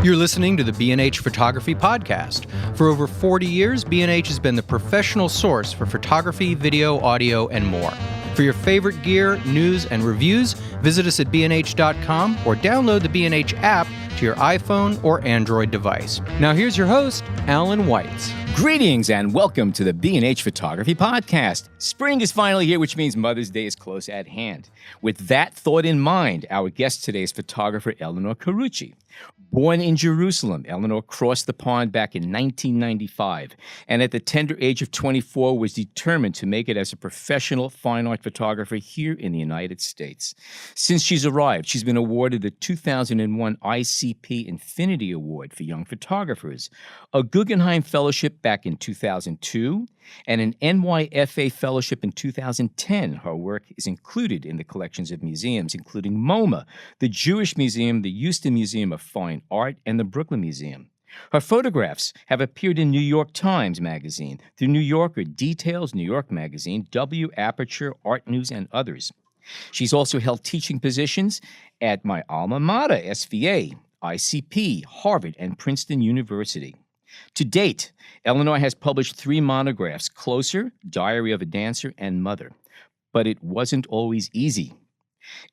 You're listening to the B&H Photography Podcast. For over 40 years, B&H has been the professional source for photography, video, audio, and more. For your favorite gear, news, and reviews, visit us at bnh.com or download the B&H app to your iPhone or Android device. Now here's your host, Alan Weitz. Greetings and welcome to the B&H Photography Podcast. Spring is finally here, which means Mother's Day is close at hand. With that thought in mind, our guest today is photographer Elinor Carucci. Born in Jerusalem, Elinor crossed the pond back in 1995, and at the tender age of 24 was determined to make it as a professional fine art photographer here in the United States. Since she's arrived, she's been awarded the 2001 ICP Infinity Award for Young Photographers, a Guggenheim Fellowship back in 2002, and an NYFA Fellowship in 2010. Her work is included in the collections of museums, including MoMA, the Jewish Museum, the Houston Museum of Fine Art, and the Brooklyn Museum. Her photographs have appeared in New York Times Magazine, The New Yorker, Details, New York Magazine, W, Aperture, Art News, and others. She's also held teaching positions at my alma mater, SVA, ICP, Harvard, and Princeton University. To date, Elinor has published 3 monographs, Closer, Diary of a Dancer, and Mother. But it wasn't always easy.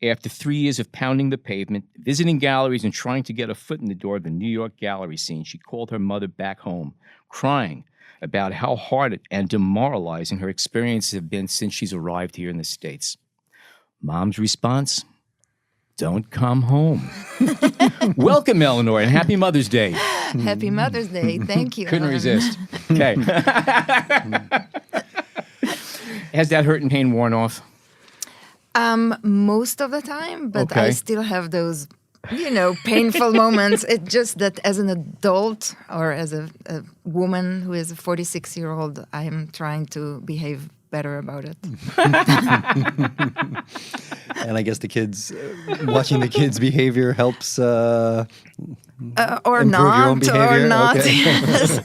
After 3 years of pounding the pavement, visiting galleries, and trying to get a foot in the door of the New York gallery scene, she called her mother back home, crying about how hard and demoralizing her experiences have been since she's arrived here in the States. Mom's response? Don't come home. Welcome, Elinor, and happy Mother's Day. Happy Mother's Day. Thank you. Couldn't resist. Okay. Has that hurt and pain worn off? Most of the time, but Okay. I still have those, painful moments. It's just that as an adult or as a woman who is a 46-year-old, I am trying to behave better about it. And I guess the kids, watching the kids' behavior helps Or improve your own not, behavior. or not. Okay. Yes.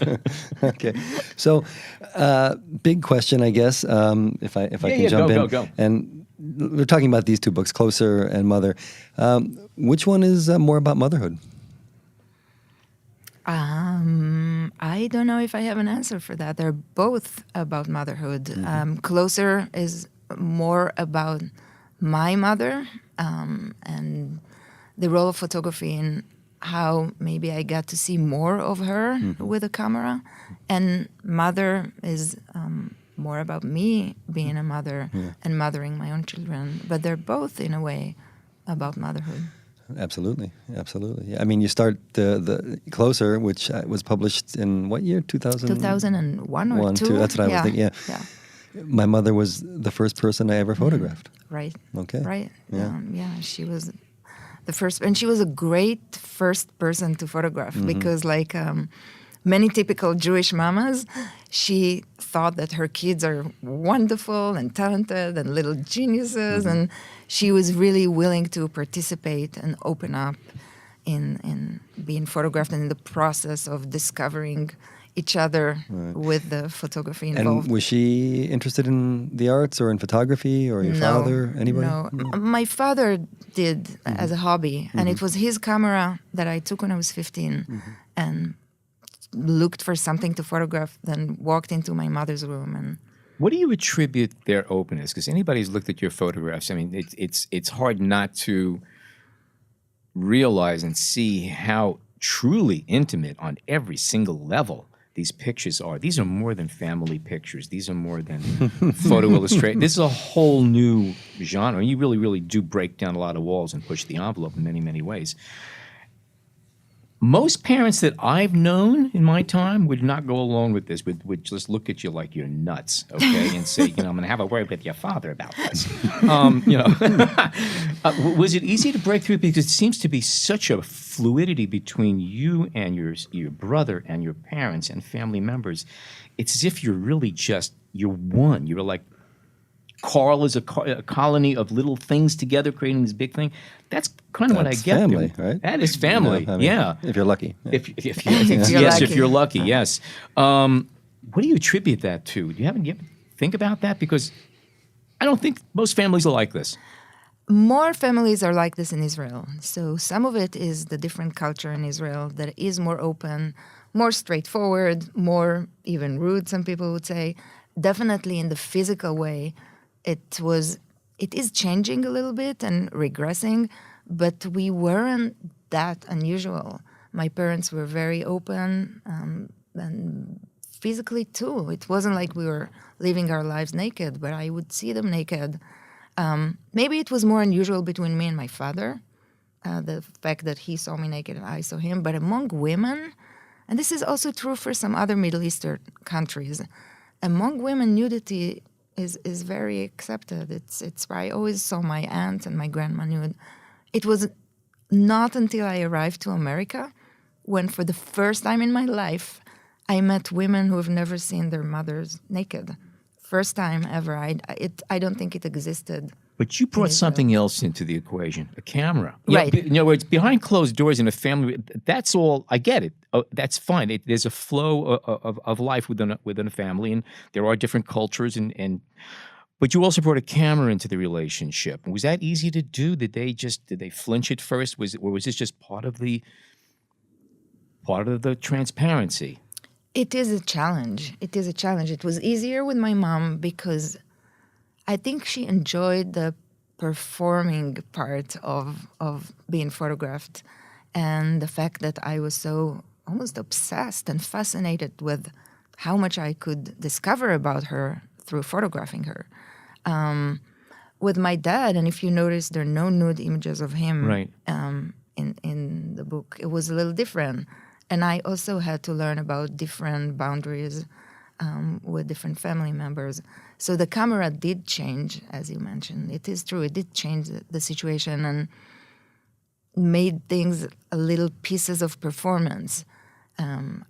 Okay. So, big question, I guess, if I can jump in. Go. And we're talking about these 2 books, Closer and Mother. Which one is more about motherhood? I don't know if I have an answer for that. They're both about motherhood. Closer is more about my mother and the role of photography and how maybe I got to see more of her with a camera. And Mother is more about me being a mother and mothering my own children. But they're both, in a way, about motherhood. Absolutely. I mean, you start the Closer, which was published in what year? 2001 or 2? That's what I was thinking, yeah. My mother was the first person I ever photographed. Right. Okay. Right. Yeah. She was the first, and she was a great first person to photograph because, like many typical Jewish mamas, she thought that her kids are wonderful and talented and little geniuses, and she was really willing to participate and open up in being photographed and in the process of discovering each other with the photography involved. And was she interested in the arts or in photography or your father? Anybody? No. My father did as a hobby, and it was his camera that I took when I was 15 and looked for something to photograph, then walked into my mother's room. And What do you attribute their openness? Because anybody who's looked at your photographs, I mean, it's hard not to realize and see how truly intimate on every single level these pictures are. These are more than family pictures. These are more than photo illustration. This is a whole new genre. You really, really do break down a lot of walls and push the envelope in many, many ways. Most parents that I've known in my time would not go along with this, would just look at you like you're nuts, okay, and say, I'm going to have a word with your father about this. Was it easy to break through? Because it seems to be such a fluidity between you and your brother and your parents and family members. It's as if you're really you're one. You're like Carl is a colony of little things together creating this big thing. That's kind of what I get. Family, right? That is family. I mean, yeah. If you're lucky. Yeah. If you're lucky, yes. What do you attribute that to? Do you ever think about that? Because I don't think most families are like this. More families are like this in Israel. So some of it is the different culture in Israel that is more open, more straightforward, more even rude, some people would say. Definitely in the physical way, it is changing a little bit and regressing, but we weren't that unusual. My parents were very open, and physically too. It wasn't like we were living our lives naked, but I would see them naked. Maybe it was more unusual between me and my father, the fact that he saw me naked and I saw him. But among women, and this is also true for some other Middle Eastern countries, among women, nudity is very accepted. It's I always saw my aunt and my grandma nude. It was not until I arrived to America when, for the first time in my life, I met women who have never seen their mothers naked. First time ever. I don't think it existed. But you brought something else into the equation, a camera. Right. In other words, behind closed doors in a family, that's all, I get it. That's fine. There's a flow of life within a family, and there are different cultures, but you also brought a camera into the relationship. Was that easy to do? Did they flinch at first? Or was this just part of the transparency? It is a challenge. It was easier with my mom because I think she enjoyed the performing part of being photographed, and the fact that I was so almost obsessed and fascinated with how much I could discover about her through photographing her. With my dad, and if you notice, there are no nude images of him right. in the book. It was a little different. And I also had to learn about different boundaries with different family members. So the camera did change, as you mentioned. It is true. It did change the situation and made things a little pieces of performance.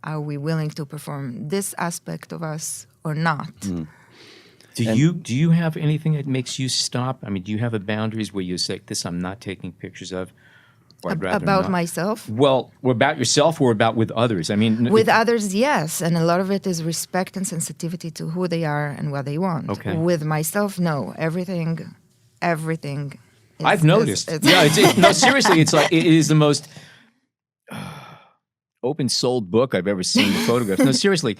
Are we willing to perform this aspect of us or not? Mm. Do you have anything that makes you stop? I mean, do you have boundaries where you say, this I'm not taking pictures of? About myself? Well, or about yourself or about with others? I mean, with others, yes. And a lot of it is respect and sensitivity to who they are and what they want. Okay. With myself, no. Everything. I've noticed. No, seriously, it's like, it is the most open-souled book I've ever seen the photographs. No, seriously,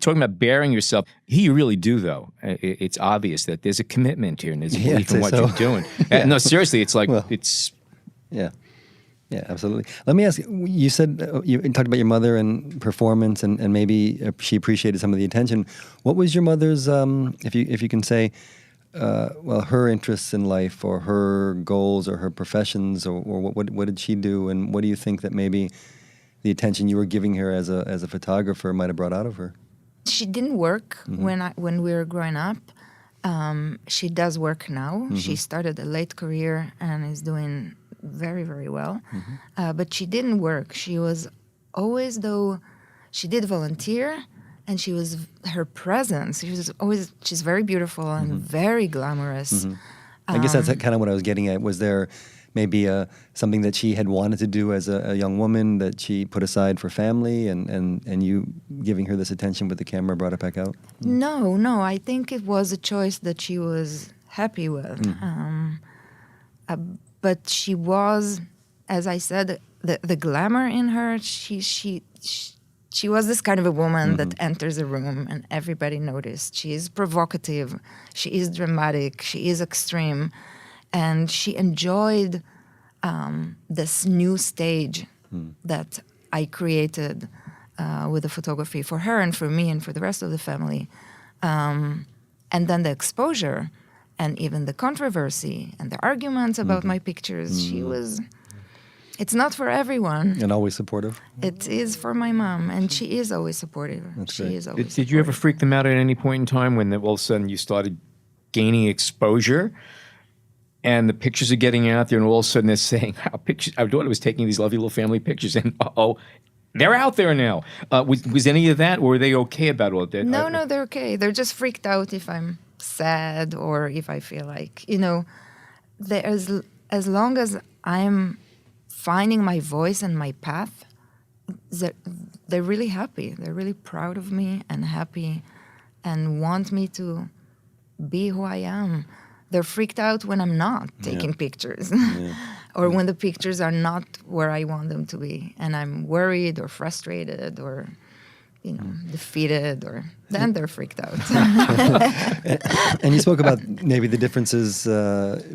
talking about bearing yourself. Here you really do, though. It's obvious that there's a commitment here and there's a belief in what you're doing. Yeah. No, seriously, it's like, it's... Yeah. Yeah, absolutely. Let me ask you said you talked about your mother and performance and maybe she appreciated some of the attention. What was your mother's, if you can say, her interests in life or her goals or her professions or what did she do, and what do you think that maybe the attention you were giving her as a photographer might have brought out of her? She didn't work when we were growing up. She does work now. Mm-hmm. She started a late career and is doing very, very well. Mm-hmm. But she didn't work. She was always, though, she did volunteer, and her presence, she's very beautiful and very glamorous. Mm-hmm. I guess that's kind of what I was getting at. Was there maybe something that she had wanted to do as a young woman that she put aside for family, and you giving her this attention with the camera brought it back out? No. I think it was a choice that she was happy with. But she was, as I said, the glamour in her. She was this kind of a woman that enters a room and everybody noticed. She is provocative. She is dramatic. She is extreme. And she enjoyed this new stage that I created with the photography for her and for me and for the rest of the family. And then the exposure and even the controversy and the arguments about my pictures. It's not for everyone. And always supportive? It is for my mom, and she is always supportive. Did you ever freak them out at any point in time when all of a sudden you started gaining exposure and the pictures are getting out there and all of a sudden they're saying, our daughter was taking these lovely little family pictures and they're out there now. Was any of that, or were they okay about all that? No, they're okay. They're just freaked out if I'm sad or if I feel like, as long as I'm finding my voice and my path, they're really happy. They're really proud of me and happy and want me to be who I am. they're freaked out when I'm not taking pictures. Or when the pictures are not where I want them to be, and I'm worried or frustrated or, defeated, or then they're freaked out. And you spoke about maybe the differences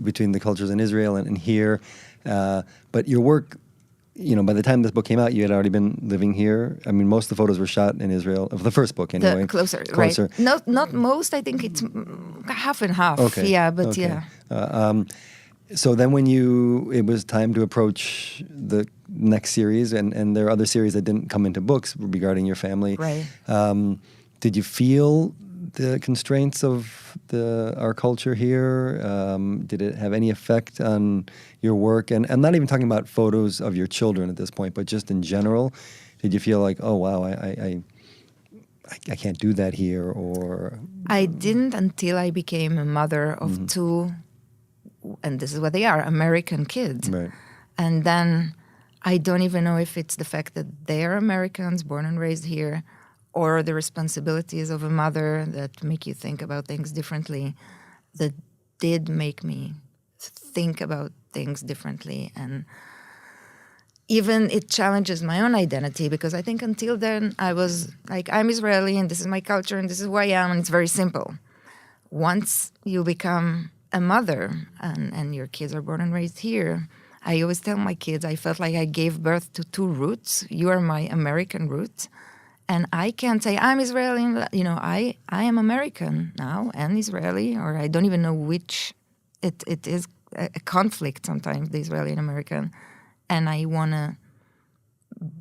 between the cultures in Israel and here, but your work, by the time this book came out, you had already been living here. I mean, most of the photos were shot in Israel, of the first book anyway. The closer. Right? Not most. I think it's half and half. Okay. Yeah, but okay. yeah. So then when it was time to approach the next series, and there are other series that didn't come into books regarding your family. Right. Did you feel the constraints of our culture here? Did it have any effect on your work? And I'm not even talking about photos of your children at this point, but just in general, did you feel like, oh wow, I can't do that here? Or I didn't until I became a mother of two, and this is what they are, American kids. Right. And then I don't even know if it's the fact that they're Americans, born and raised here, or the responsibilities of a mother that make you think about things differently, that did make me think about things differently. And even it challenges my own identity, because I think until then I was like, I'm Israeli and this is my culture and this is who I am, and it's very simple. Once you become a mother and your kids are born and raised here, I always tell my kids, I felt like I gave birth to two roots. You are my American root. And I can't say I'm Israeli, I am American now and Israeli, or I don't even know which. It is a conflict sometimes, the Israeli and American. And I want to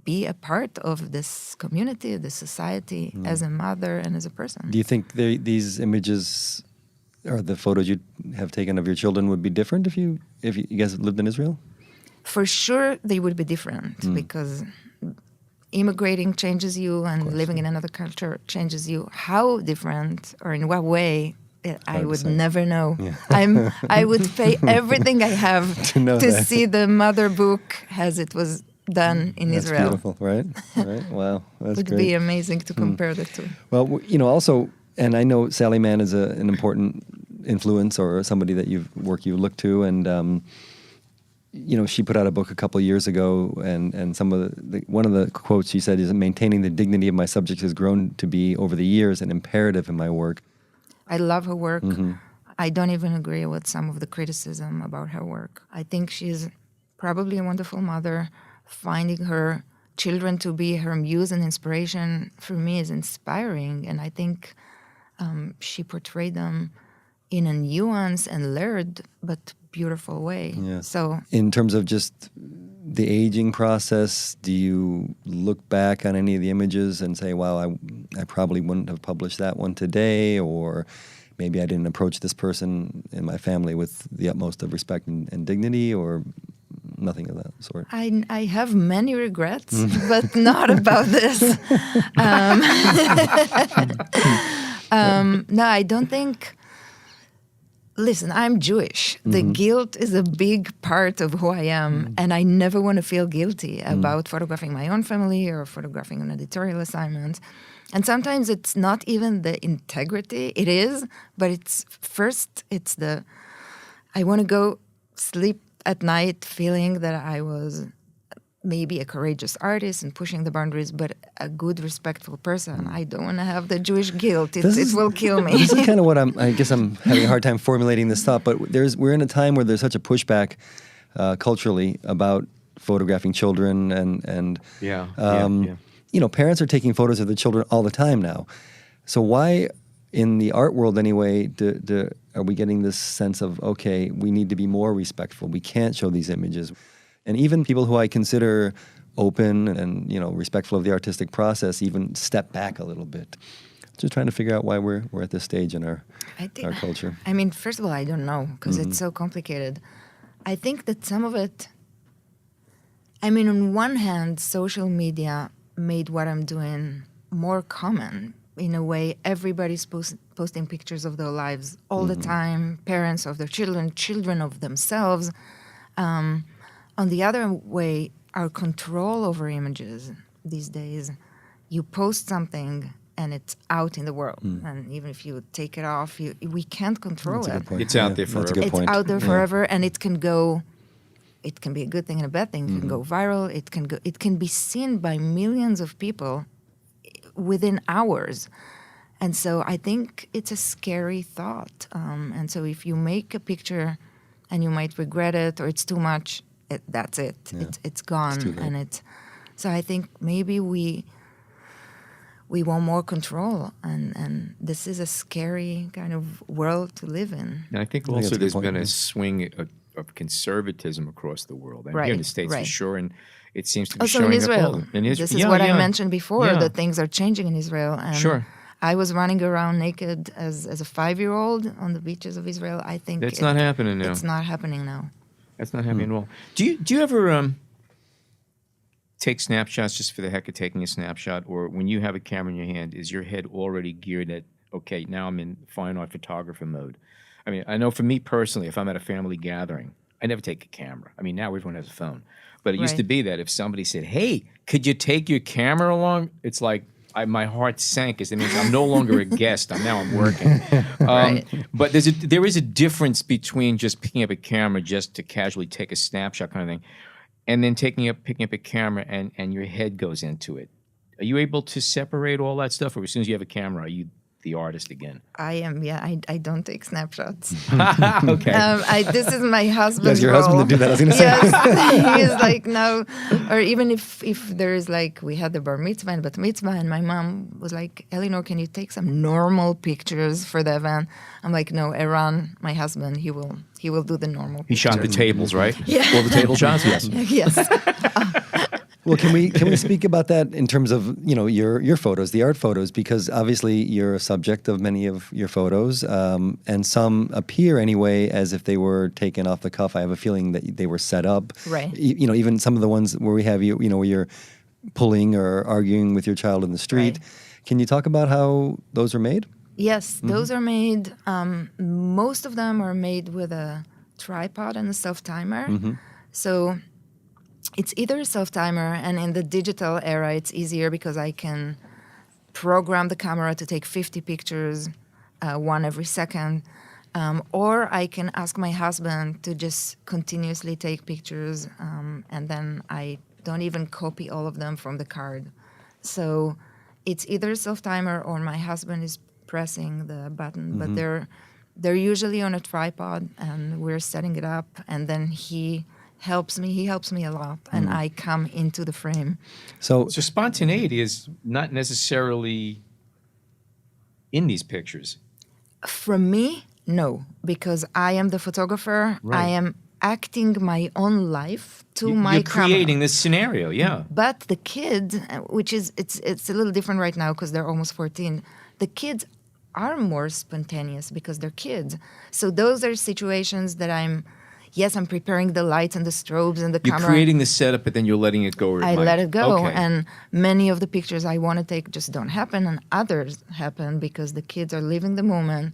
be a part of this community, this society, as a mother and as a person. do you think these images or the photos you have taken of your children would be different if you guys lived in Israel? For sure, they would be different because immigrating changes you, and living in another culture changes you. How different or in what way, I would never know. Yeah. I would pay everything I have to see the mother book as it was done in Israel. That's beautiful, right? Right. Wow, that's It would be amazing to compare the two. Well, also, and I know Sally Mann is an important influence or somebody that you look to, and she put out a book a couple of years ago, and some of one of the quotes she said is, "Maintaining the dignity of my subjects has grown to be over the years an imperative in my work." I love her work. I don't even agree with some of the criticism about her work. I think she's probably a wonderful mother. Finding her children to be her muse and inspiration for me is inspiring, and I think she portrayed them in a nuanced and layered but beautiful way. Yeah. So, in terms of just the aging process, do you look back on any of the images and say, wow, I probably wouldn't have published that one today, or maybe I didn't approach this person in my family with the utmost of respect and dignity, or nothing of that sort? I have many regrets, but not about this. No, I don't think... Listen, I'm Jewish. The guilt is a big part of who I am, and I never want to feel guilty about photographing my own family or photographing an editorial assignment. And sometimes it's not even the integrity. It is, but it's I want to go sleep at night feeling that I was maybe a courageous artist and pushing the boundaries, but a good, respectful person. I don't want to have the Jewish guilt. It will kill me. This is kind of what I guess I'm having a hard time formulating this thought, but we're in a time where there's such a pushback culturally about photographing children and parents are taking photos of their children all the time now. So why, in the art world anyway, are we getting this sense of, okay, we need to be more respectful. We can't show these images. And even people who I consider open and respectful of the artistic process even step back a little bit. Just trying to figure out why we're at this stage in our culture. I mean, first of all, I don't know, because it's so complicated. I think that some of it, on one hand, social media made what I'm doing more common. In a way, everybody's posting pictures of their lives all the time, parents of their children of themselves. On the other way, our control over images these days, you post something and it's out in the world. And even if you take it off, we can't control That's a it. good point. It's out there That's a forever. good It's point. out there Yeah. forever, and it can go. It can be a good thing and a bad thing. It can go viral. It can be seen by millions of people within hours. And so I think it's a scary thought. And so if you make a picture and you might regret it or it's too much, that's it. Yeah. It's gone. too late. So I think maybe we want more control, and this is a scary kind of world to live in. And I think I think that's also a good there's point, been yeah. a swing of conservatism across the world. And Right, here in the States for right. sure, and it seems to be Also showing in up Israel. all- in Israel. This is Yeah, what yeah. I mentioned before, Yeah. that things are changing in Israel. And Sure. I was running around naked as a 5-year-old on the beaches of Israel. I think That's not happening now. It's not happening now. That's not happening at all. Do you ever take snapshots just for the heck of taking a snapshot, or when you have a camera in your hand, is your head already geared at, okay, now I'm in fine art photographer mode? I mean, I know for me personally, if I'm at a family gathering, I never take a camera. I mean, now everyone has a phone. But it used Right. to be that if somebody said, hey, could you take your camera along? It's like my heart sank, as it means I'm no longer a guest. I'm working. Right. But there is a difference between just picking up a camera just to casually take a snapshot kind of thing, and then picking up a camera and your head goes into it. Are you able to separate all that stuff, or as soon as you have a camera, are you the artist again? I am, yeah. I don't take snapshots. Okay. This is my husband's Does your role. husband do that? I was going to say. Yes, he's like, no. Or even if there is like, we had the bar mitzvah and bat mitzvah, and my mom was like, Elinor, can you take some normal pictures for the event? I'm like, no, Eran, my husband, he will do the normal He pictures. shot the tables, right? Yeah. All the table shots? Yes. Yes. Well, can we speak about that in terms of your photos, the art photos, because obviously you're a subject of many of your photos, and some appear anyway as if they were taken off the cuff. I have a feeling that they were set up. Right. Even some of the ones where we have where you're pulling or arguing with your child in the street. Right. Can you talk about how those are made? Yes, those are made, most of them are made with a tripod and a self-timer. So it's either a self-timer, and in the digital era, it's easier because I can program the camera to take 50 pictures, one every second, or I can ask my husband to just continuously take pictures, and then I don't even copy all of them from the card. So it's either a self-timer or my husband is pressing the button, but they're usually on a tripod, and we're setting it up, and then he helps me a lot, and I come into the frame. So So spontaneity is not necessarily in these pictures. From me, no, because I am the photographer. Right. I am acting my own life to my You're camera. creating this scenario, yeah. But the kids, which is it's a little different right now because they're almost 14. The kids are more spontaneous because they're kids. So those are situations that I'm preparing the lights and the strobes and the You're camera. creating the setup, but then you're letting it go. Where I might. let it go, Okay. and many of the pictures I want to take just don't happen, and others happen because the kids are living the moment.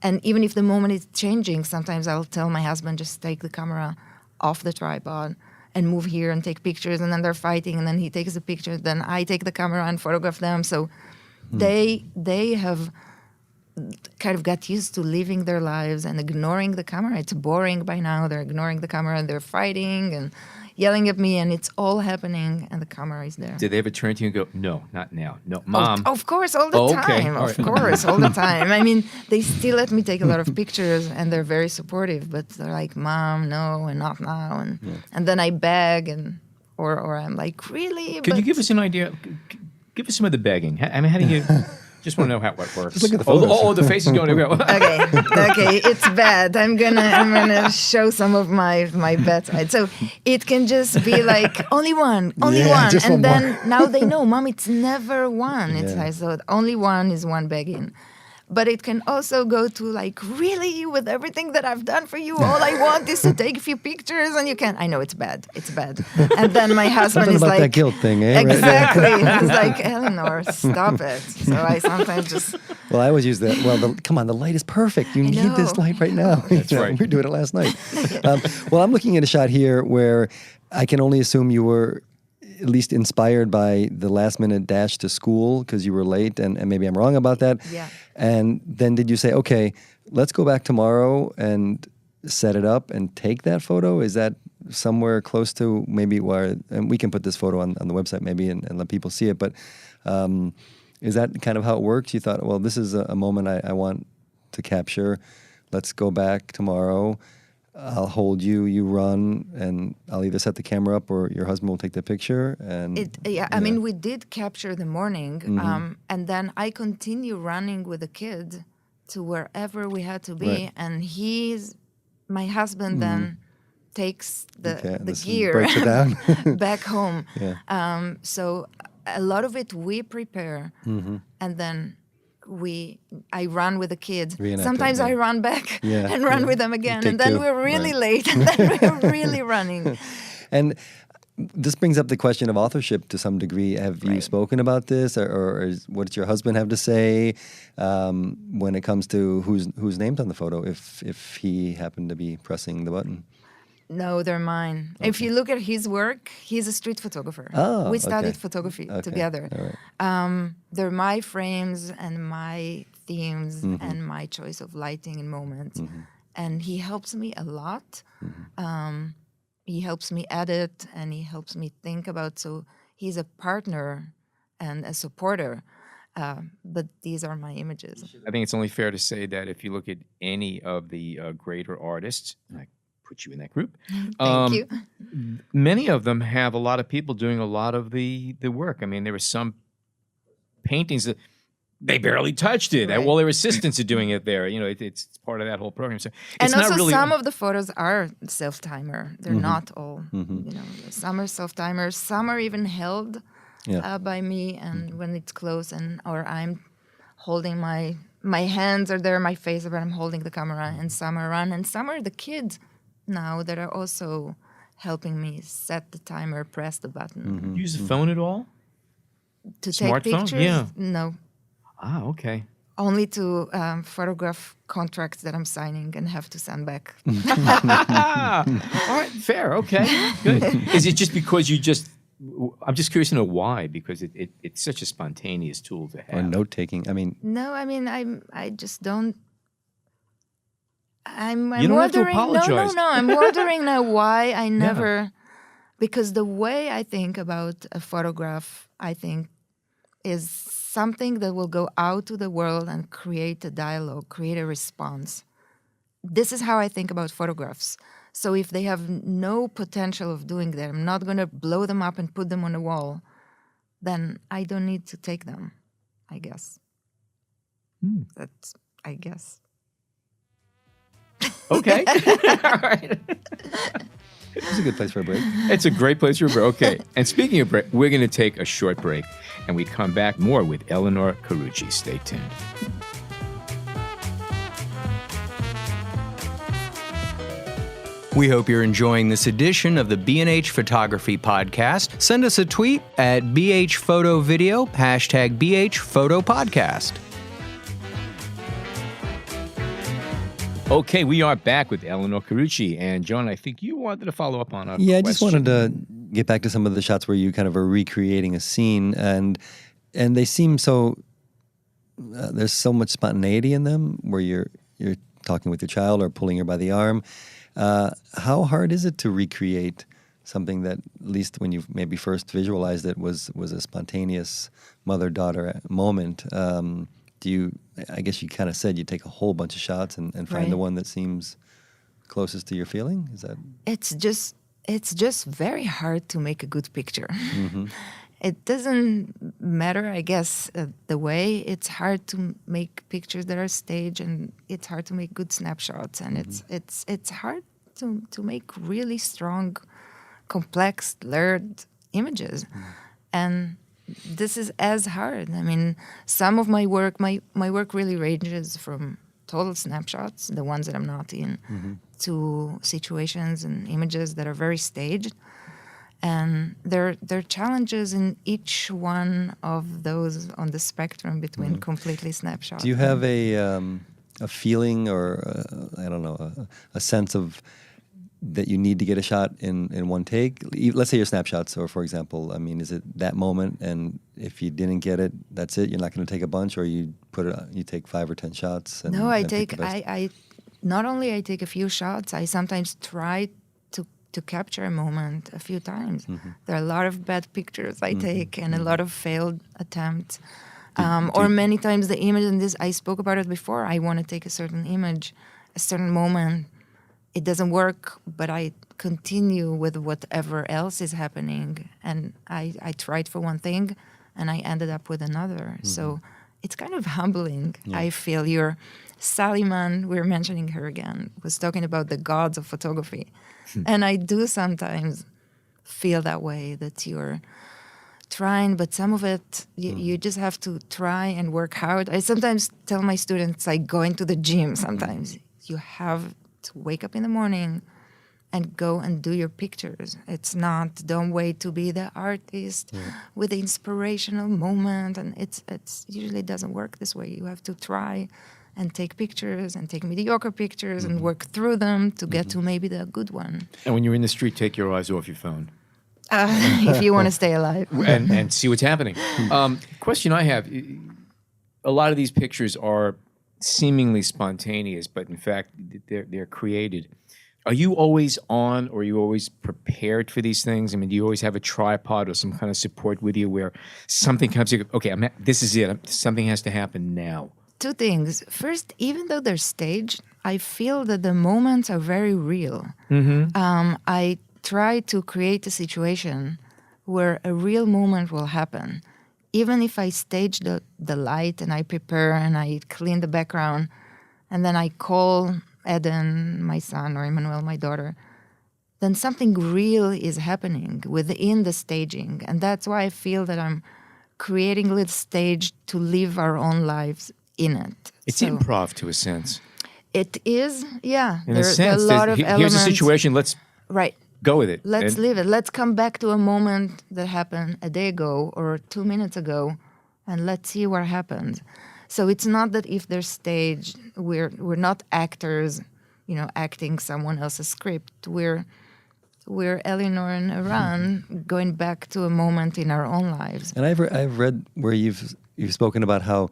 And even if the moment is changing, sometimes I'll tell my husband, just take the camera off the tripod and move here and take pictures, and then they're fighting, and then he takes the picture, then I take the camera and photograph them. So they have kind of got used to living their lives and ignoring the camera. It's boring by now. They're ignoring the camera, and they're fighting and yelling at me, and it's all happening, and the camera is there. Did they ever turn to you and go, no, not now. No, Mom. Of course, all the Oh, okay. time. All Of right. course, all the time. I mean, they still let me take a lot of pictures, and they're very supportive. But they're like, "Mom, no, and not now." And then I beg, or I'm like, "Really?" Could you give us an idea? Give us some of the begging. I mean, how do you... Just want to know how it works. Just look at the photos. Oh, the face is going to go. Okay, it's bad. I'm gonna show some of my bad side. So it can just be like only one, Yeah, just and one then more. now they know, Mom, it's never one. It's Yeah. like, so only one is one begging. But it can also go to like, really, with everything that I've done for you, all I want is to take a few pictures, and you can't. I know it's bad. It's bad. And then my husband Something is about like, that guilt thing, eh? Right? exactly. He's like, Elinor, stop it. So I sometimes just. Well, I always use that. Well, come on, the light is perfect. You need this know. light right now. That's right. We were doing it last night. Well, I'm looking at a shot here where I can only assume you were at least inspired by the last minute dash to school because you were late, and maybe I'm wrong about that. Yeah. And then did you say, okay, let's go back tomorrow and set it up and take that photo? Is that somewhere close to maybe where, and we can put this photo on the website maybe and let people see it, but is that kind of how it works? You thought, well, this is a moment I want to capture. Let's go back tomorrow. I'll hold you, you run, and I'll either set the camera up or your husband will take the picture. And I mean, we did capture the morning, and then I continue running with the kid to wherever we had to be, Right. and my husband then takes the gear breaks it down. back home. Yeah. So a lot of it we prepare, and then I run with the kids. Reenact it, Sometimes yeah. I run back Yeah, and run yeah. with them again, Take and then two. we're really Right. late, and then we're really running. And this brings up the question of authorship to some degree. Have you Right. spoken about this, or what does your husband have to say when it comes to who's named on the photo? If he happened to be pressing the button. No, they're mine. If you look at his work, he's a street photographer. Oh, we studied okay. photography Okay, together. all right. They're my frames and my themes and my choice of lighting and moments. And he helps me a lot. He helps me edit and he helps me think about. So he's a partner and a supporter. But these are my images. I think it's only fair to say that if you look at any of the greater artists, and I put you in that group, Thank you. many of them have a lot of people doing a lot of the work. I mean, there were some paintings that they barely touched it. Right. Well, their assistants are doing it there. You know, it's part of that whole program. So And it's also not really some of the photos are self-timer. They're not all, some are self-timers. Some are even held Yeah. by me and when it's close or I'm holding my hands are there, my face, but I'm holding the camera, and some are run, and some are the kids now that are also helping me set the timer, press the button. use the phone at all. To take Smartphone? pictures? Yeah. No. Ah, okay. Only to photograph contracts that I'm signing and have to send back. All right, fair. Okay, good. Is it just because I'm just curious to know why, because it's such a spontaneous tool to have. Or note taking. I mean, No, I mean I just don't. I'm You don't have to wondering. apologize. No. I'm wondering now why I never, because the way I think about a photograph, I think, is something that will go out to the world and create a dialogue, create a response. This is how I think about photographs. So if they have no potential of doing that, I'm not going to blow them up and put them on a wall, then I don't need to take them, I guess. That's, I guess. Okay. All right. it's a good place for a break. It's a great place for a break. Okay. And speaking of break, we're going to take a short break, and we come back more with Elinor Carucci. Stay tuned. We hope you're enjoying this edition of the B&H Photography Podcast. Send us a tweet at BH Photo Video, hashtag BH Photo Podcast. Okay, we are back with Elinor Carucci. And John, I think you wanted to follow up on a Yeah, I question. just wanted to get back to some of the shots where you kind of are recreating a scene, and they seem so. There's so much spontaneity in them, where you're talking with your child or pulling her by the arm. How hard is it to recreate something that, at least when you maybe first visualized it, was a spontaneous mother-daughter moment? I guess you kind of said you take a whole bunch of shots and find Right. the one that seems closest to your feeling? Is that? It's just very hard to make a good picture. It doesn't matter, I guess, the way. It's hard to make pictures that are staged, and it's hard to make good snapshots, and it's hard to make really strong, complex, layered images, and this is as hard. I mean, some of my work, my work really ranges from total snapshots, the ones that I'm not in, to situations and images that are very staged. And there are challenges in each one of those on the spectrum between completely snapshot. Do you have a feeling or I don't know a sense of that you need to get a shot in one take? Let's say your snapshots, or for example, I mean, is it that moment, and if you didn't get it, that's it? You're not going to take a bunch, or you take 5 or 10 shots? And, No, I and pick take, the best? I not only I take a few shots, I sometimes try to capture a moment a few times. There are a lot of bad pictures I take and a lot of failed attempts. Or many times the image, and this, I spoke about it before, I want to take a certain image, a certain moment. It doesn't work, but I continue with whatever else is happening. And I tried for one thing, and I ended up with another. So it's kind of humbling. Yeah. I feel Sally Mann, we're mentioning her again, was talking about the gods of photography. And I do sometimes feel that way, that you're trying, but some of it, you just have to try and work hard. I sometimes tell my students, like going to the gym sometimes, you have to wake up in the morning and go and do your pictures. It's not, don't wait to be the artist with the inspirational moment. And it's usually doesn't work this way. You have to try and take pictures and take mediocre pictures and work through them to get to maybe the good one. And when you're in the street, take your eyes off your phone. If you want to stay alive. and see what's happening. Question I have, a lot of these pictures are seemingly spontaneous, but in fact, they're created. Are you always on, or are you always prepared for these things? I mean, do you always have a tripod or some kind of support with you where something comes, you go, okay, this is it, something has to happen now? Two things. First, even though they're staged, I feel that the moments are very real. I try to create a situation where a real moment will happen. Even if I stage the light and I prepare and I clean the background, and then I call Eden, my son, or Emmanuel, my daughter, then something real is happening within the staging. And that's why I feel that I'm creating a little stage to live our own lives in it. It's So improv to a sense. it is, yeah. In a sense, there are a lot of elements. here's a situation, let's Right. go with it. Let's live it. Let's come back to a moment that happened a day ago or 2 minutes ago, and let's see what happened. So it's not that if they're staged, we're not actors, acting someone else's script. We're Elinor and Iran going back to a moment in our own lives. And I've read where you've spoken about how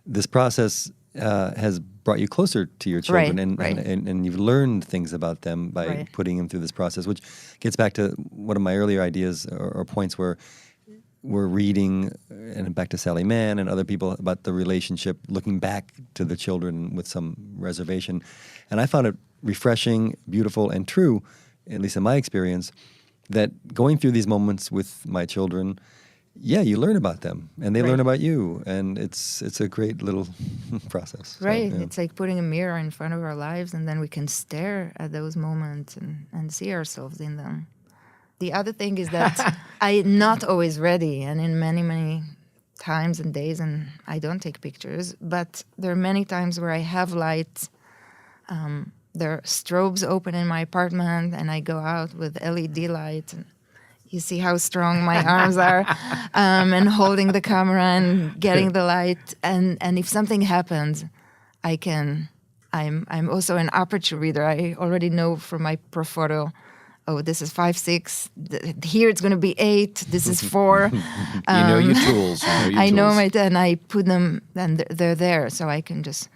this process has brought you closer to your children, Right. And you've learned things about them by putting them through this process, which gets back to one of my earlier ideas or points where we're reading, and back to Sally Mann and other people, about the relationship, looking back to the children with some reservation. And I found it refreshing, beautiful, and true, at least in my experience, that going through these moments with my children, you learn about them, and they learn about you, and it's a great little process. Right. So, It's like putting a mirror in front of our lives, and then we can stare at those moments and see ourselves in them. The other thing is that I'm not always ready, and in many, many times and days, and I don't take pictures, but there are many times where I have light. There are strobes open in my apartment, and I go out with LED light, and you see how strong my arms are, and holding the camera and getting the light. And if something happens, I'm also an aperture reader. I already know from my Profoto, this is 5.6. Here it's going to be 8. This is 4. You know your tools. I know and I put them, and they're there, so I can just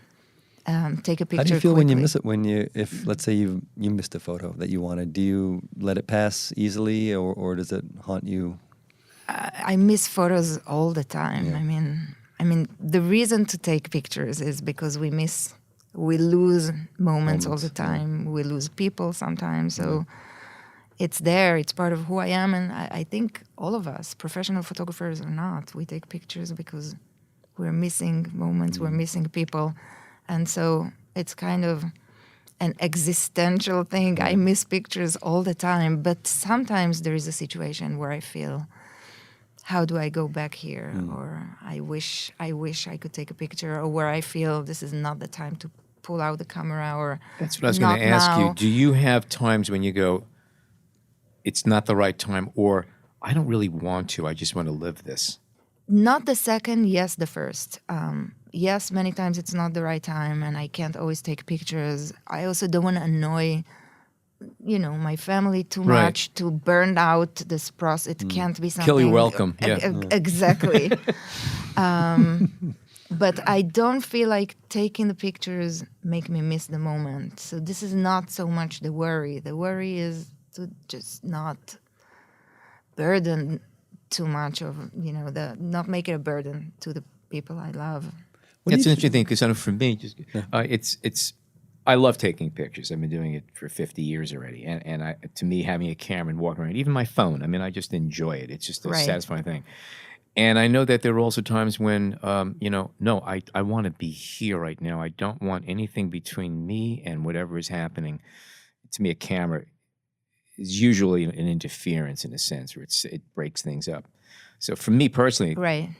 take a picture. how do you feel when you quickly. miss it? If let's say you missed a photo that you wanted, do you let it pass easily, or does it haunt you? I miss photos all the time. Yeah. I mean, the reason to take pictures is because we lose moments all the time. We lose people sometimes. So it's there. It's part of who I am. And I think all of us, professional photographers or not, we take pictures because we're missing moments, we're missing people. And so it's kind of an existential thing. I miss pictures all the time. But sometimes there is a situation where I feel, how do I go back here? Or I wish I could take a picture, or where I feel this is not the time to pull out the camera, or That's what I was going to ask you. Do you have times when you go, it's not the right time, or I don't really want to, I just want to live this? Not the second, yes, the first. Yes, many times it's not the right time, and I can't always take pictures. I also don't want to annoy my family too Right. much to burn out this process. It can't be something. Kill your welcome. Yeah. Exactly. But I don't feel like taking the pictures make me miss the moment. So this is not so much the worry. The worry is to just not burden too much of, not make it a burden to the people I love. That's an interesting thing because for me, it's I love taking pictures. I've been doing it for 50 years already, and to me, having a camera and walking around, even my phone, I just enjoy it. It's just a satisfying thing. And I know that there are also times when, no, I want to be here right now. I don't want anything between me and whatever is happening. To me, a camera is usually an interference in a sense, where it breaks things up. So for me personally, Right.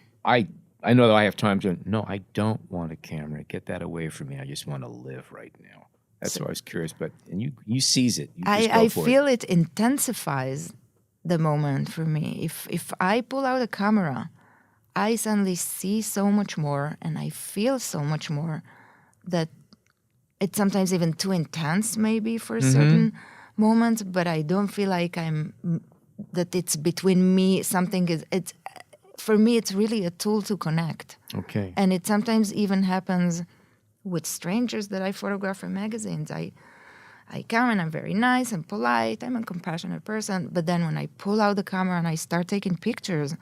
I know that I have time to, no, I don't want a camera. Get that away from me. I just want to live right now. That's why I was curious. And you seize it. You just go I for feel it intensifies the moment for me. If I pull out a camera, I suddenly see so much more and I feel so much more that it's sometimes even too intense maybe for a certain moment, but I don't feel like that it's between me. For me, it's really a tool to connect. Okay. And it sometimes even happens with strangers that I photograph in magazines. I come and I'm very nice and polite. I'm a compassionate person. But then when I pull out the camera and I start taking pictures,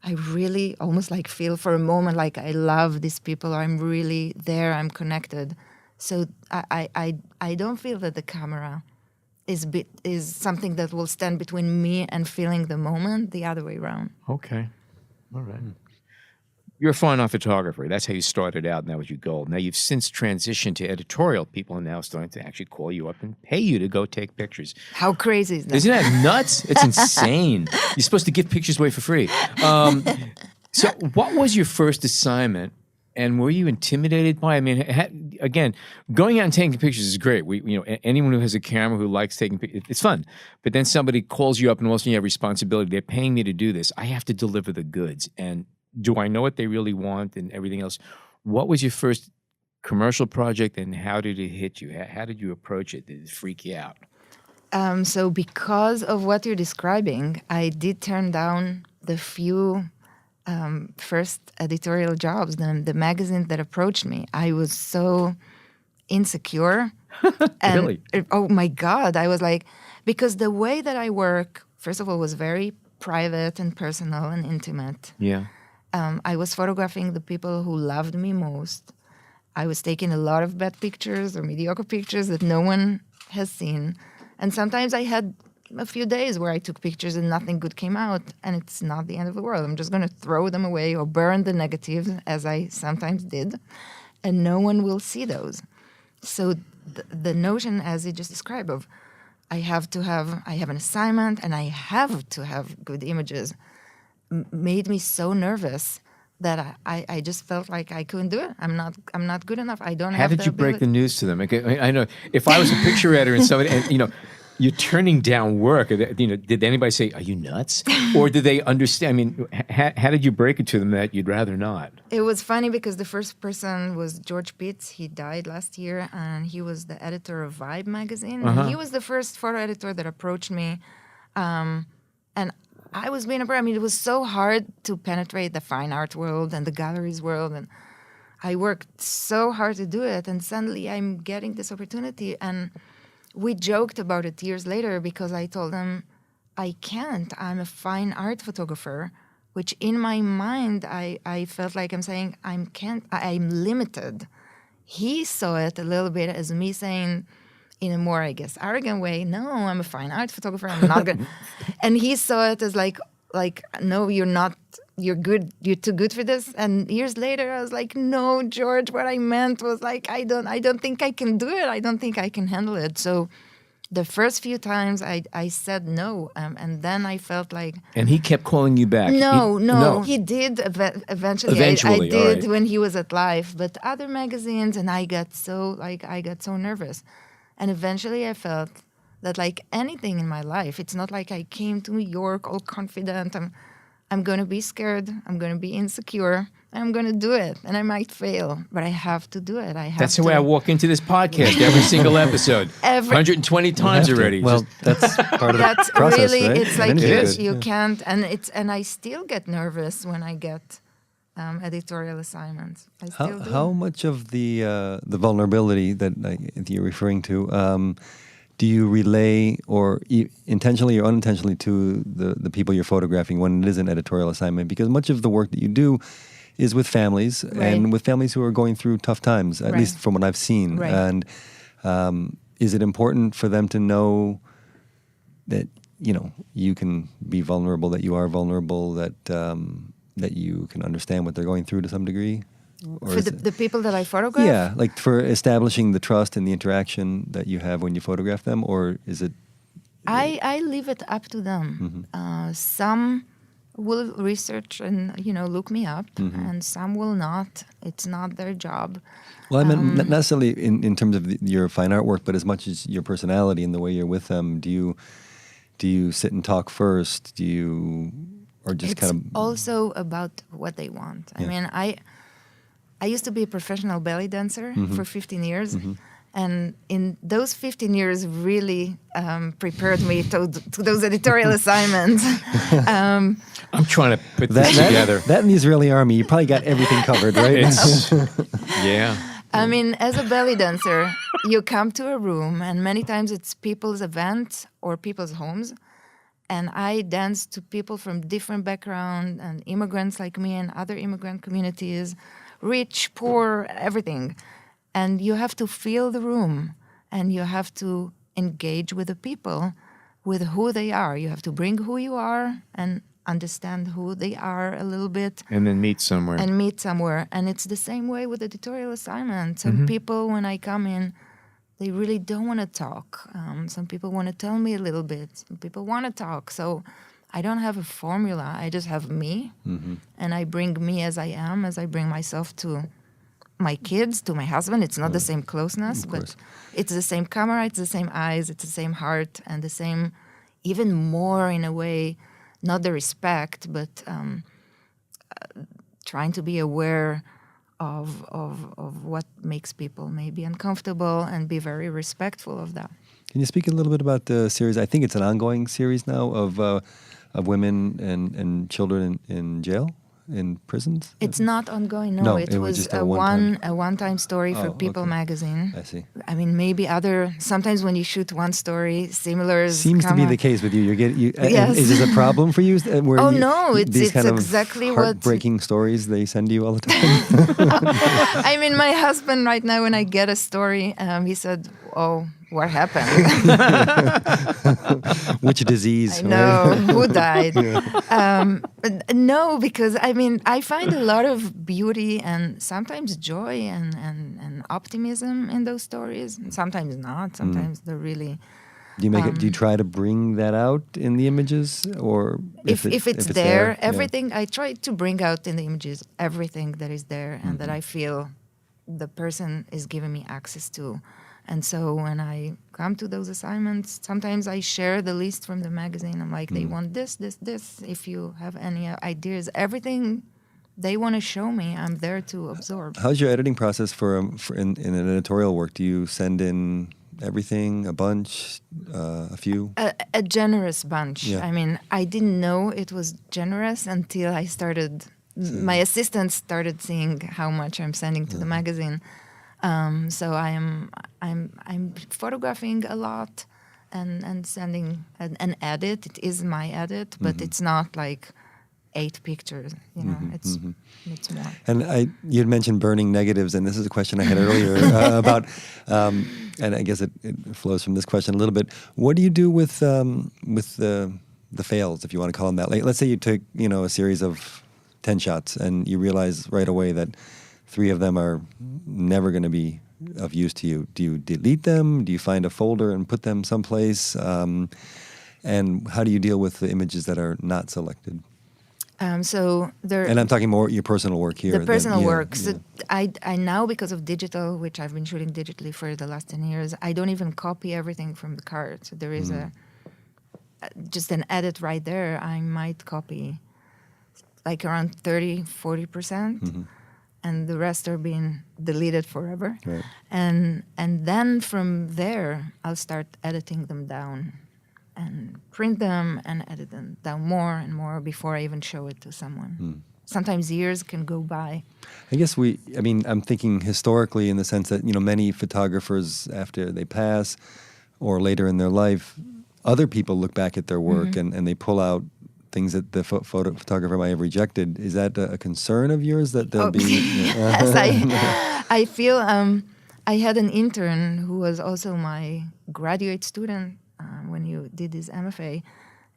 I really almost like feel for a moment like I love these people. I'm really there. I'm connected. So I don't feel that the camera is something that will stand between me and feeling the moment. The other way around. Okay. All right. You're a fine art photographer. That's how you started out, and that was your goal. Now, you've since transitioned to editorial. People are now starting to actually call you up and pay you to go take pictures. How crazy is that? Isn't that nuts? It's insane. You're supposed to give pictures away for free. So what was your first assignment, and were you intimidated by it? Again, going out and taking pictures is great. Anyone who has a camera who likes taking pictures, it's fun. But then somebody calls you up and all of a sudden you have responsibility. They're paying me to do this. I have to deliver the goods. And do I know what they really want and everything else? What was your first commercial project and how did it hit you? How did you approach it? Did it freak you out? So because of what you're describing, I did turn down the few first editorial jobs, the magazine that approached me. I was so insecure. And, Really? oh my God. I was like, because the way that I work, first of all, was very private and personal and intimate. Yeah. I was photographing the people who loved me most. I was taking a lot of bad pictures or mediocre pictures that no one has seen. And sometimes I had a few days where I took pictures and nothing good came out, and it's not the end of the world. I'm just going to throw them away or burn the negatives, as I sometimes did, and no one will see those. So the notion, as you just described, of I have an assignment and I have to have good images, made me so nervous that I just felt like I couldn't do it. I'm not good enough. I don't have the How did you break the ability. news to them? I know if I was a picture editor and somebody, and you're turning down work. Did anybody say, "Are you nuts?" Or did they understand? How did you break it to them that you'd rather not? It was funny because the first person was George Pitts. He died last year, and he was the editor of Vibe magazine. And he was the first photo editor that approached me, and I was being it was so hard to penetrate the fine art world and the galleries world, and I worked so hard to do it. And suddenly, I'm getting this opportunity, and we joked about it years later because I told him, I can't. I'm a fine art photographer, which in my mind, I felt like I'm saying, I'm limited. He saw it a little bit as me saying, in a more, I guess, arrogant way, no, I'm a fine art photographer. I'm not good. And he saw it as like, no, you're not. You're good. You're too good for this. And years later, I was like, no, George, what I meant was like, I don't think I can do it. I don't think I can handle it. So the first few times I said no. And then I felt like. And he kept calling you back. No. He did eventually. Eventually, I did right. when he was at Life, but other magazines, and I got so nervous. And eventually I felt that like anything in my life, it's not like I came to New York all confident. I'm going to be scared. I'm going to be insecure. I'm going to do it, and I might fail, but I have to do it. That's the way I walk into this podcast every single episode. 120 times already. Well, that's part of the process, really, right? it's like Anything you good. can't, and I still get nervous when I get editorial assignments. I still do. How much of the vulnerability that you're referring to do you relay, or intentionally or unintentionally, to the people you're photographing when it is an editorial assignment? Because much of the work that you do is with families, and with families who are going through tough times, at least from what I've seen. Right. And is it important for them to know that you can be vulnerable, that you are vulnerable, that you can understand what they're going through to some degree? Or For the people that I photograph? yeah, like for establishing the trust and the interaction that you have when you photograph them, or is it? I leave it up to them. Some will research and look me up, and some will not. It's not their job. Well, I meant not necessarily in terms of your fine artwork, but as much as your personality and the way you're with them. Do you sit and talk first? Do you, or just It's kind of also about what they want. I mean, I used to be a professional belly dancer for 15 years. And in those 15 years really prepared me to those editorial assignments. I'm trying to put this together. That in the Israeli army, you probably got everything covered, right? Yeah. I mean, as a belly dancer, you come to a room, and many times it's people's events or people's homes. And I dance to people from different backgrounds, and immigrants like me and other immigrant communities, rich, poor, everything. And you have to feel the room, and you have to engage with the people, with who they are. You have to bring who you are and understand who they are a little bit. And then meet somewhere. And it's the same way with editorial assignments. Some people, when I come in, they really don't want to talk. Some people want to tell me a little bit. Some people want to talk. So I don't have a formula. I just have me. And I bring me as I am, as I bring myself to my kids, to my husband. It's not the same closeness, but it's the same camera, it's the same eyes, it's the same heart, and the same, even more in a way, not the respect, but trying to be aware of what makes people maybe uncomfortable and be very respectful of that. Can you speak a little bit about the series? I think it's an ongoing series now of women and children in jail, in prisons? It's not ongoing, no. It was just a one-time story for People magazine. I see. I mean, maybe sometimes when you shoot one story, similar seems to be the case with you. Yes. Is this a problem for you? No, it's kind of exactly heartbreaking stories they send you all the time. I mean, my husband right now, when I get a story, he said, "Oh, what happened?" Which disease? I know, who died? No, because I mean, I find a lot of beauty and sometimes joy and optimism in those stories. And sometimes not. Sometimes they're really. Do you try to bring that out in the images, or if it's there, everything I try to bring out in the images, everything that is there and that I feel the person is giving me access to. And so when I come to those assignments, sometimes I share the list from the magazine. I'm like, they want this, this, this. If you have any ideas, everything they want to show me, I'm there to absorb. How's your editing process for in an editorial work? Do you send in everything, a bunch, a few? A generous bunch. Yeah. I mean, I didn't know it was generous until I started. My assistant started seeing how much I'm sending to the magazine. So I'm photographing a lot and sending an edit. It is my edit, but it's not like 8 pictures. You know, it's more. And you had mentioned burning negatives, and this is a question I had earlier about, and I guess it flows from this question a little bit. What do you do with the fails, if you want to call them that? Like, let's say you took a series of 10 shots, and you realize right away that 3 of them are never going to be of use to you. Do you delete them? Do you find a folder and put them someplace? And how do you deal with the images that are not selected? So there. And I'm talking more your personal work here. The personal work. So I now, because of digital, which I've been shooting digitally for the last 10 years, I don't even copy everything from the card. So there is just an edit right there. I might copy like around 30-40%. Mm-hmm. And the rest are being deleted forever. Right. And then from there, I'll start editing them down and print them and edit them down more and more before I even show it to someone. Sometimes years can go by. I guess I'm thinking historically in the sense that, many photographers, after they pass or later in their life, other people look back at their work and they pull out things that the photographer might have rejected. Is that a concern of yours that there'll be? Yes, I feel I had an intern who was also my graduate student when you did his MFA,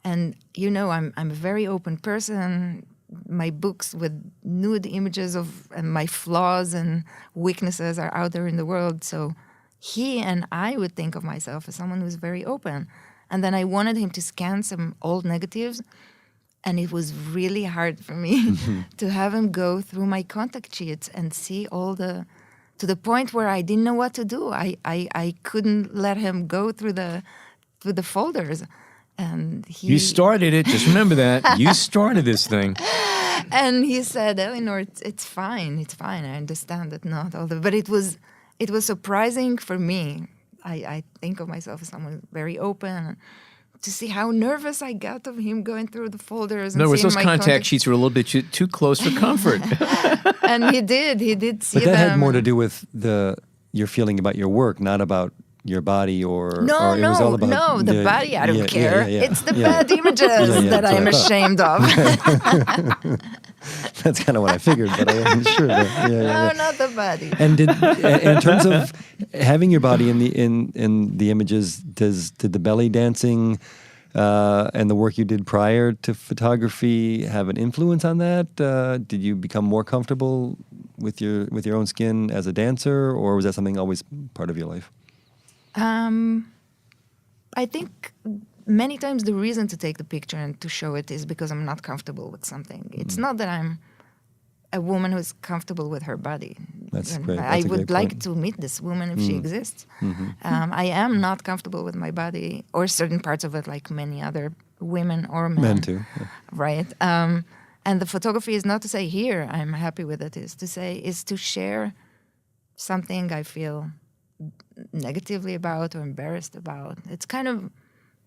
and I'm a very open person. My books with nude images of and my flaws and weaknesses are out there in the world. So he and I would think of myself as someone who's very open. And then I wanted him to scan some old negatives. And it was really hard for me to have him go through my contact sheets and see to the point where I didn't know what to do. I couldn't let him go through the folders. And You started it. Just remember that. You started this thing. And he said, Elinor, it's fine. It's fine. I understand that not all but it was surprising for me. I think of myself as someone very open. To see how nervous I got of him going through the folders. In other words, those contact sheets were a little bit too close for comfort. And he did see them. But that had more to do with your feeling about your work, not about your body or... No, it was all about the body, I don't care. Yeah. It's the bad images that I'm ashamed of. That's kind of what I figured, but I wasn't sure. No, not the body. And in terms of having your body in the images, did the belly dancing and the work you did prior to photography have an influence on that? Did you become more comfortable with your own skin as a dancer, or was that something always part of your life? I think many times the reason to take the picture and to show it is because I'm not comfortable with something. It's not that I'm a woman who's comfortable with her body. That's great. I That's a would great like point. to meet this woman if she exists. I am not comfortable with my body or certain parts of it, like many other women or men. Men too. Yeah. Right. And the photography is not to say here I'm happy with it. Is to share something I feel negatively about or embarrassed about. It's kind of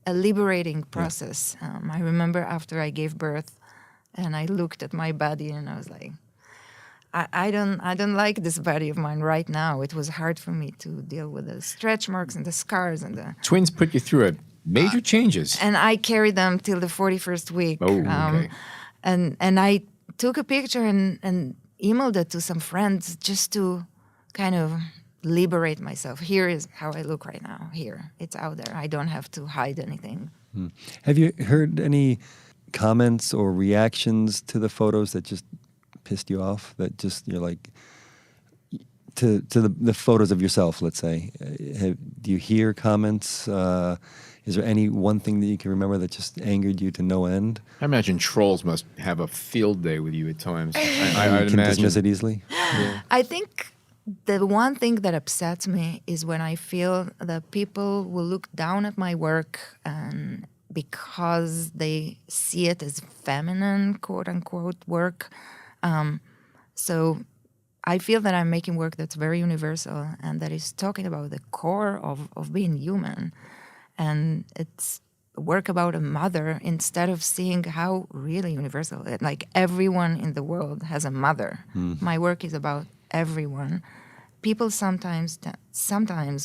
a liberating process. I remember after I gave birth and I looked at my body and I was like, I don't like this body of mine right now. It was hard for me to deal with the stretch marks and the scars and the... Twins put you through major changes. And I carried them till the 41st week. Oh, okay. And I took a picture and emailed it to some friends just to kind of liberate myself. Here is how I look right now. Here, it's out there. I don't have to hide anything. Have you heard any comments or reactions to the photos that just pissed you off? That just you're like to the photos of yourself, let's say. Do you hear comments? Is there any one thing that you can remember that just angered you to no end? I imagine trolls must have a field day with you at times. You I'd can imagine. dismiss it easily. I think the one thing that upsets me is when I feel that people will look down at my work because they see it as feminine, quote unquote, work. So I feel that I'm making work that's very universal and that is talking about the core of being human. And it's work about a mother instead of seeing how really universal it. Like everyone in the world has a mother. My work is about everyone. People sometimes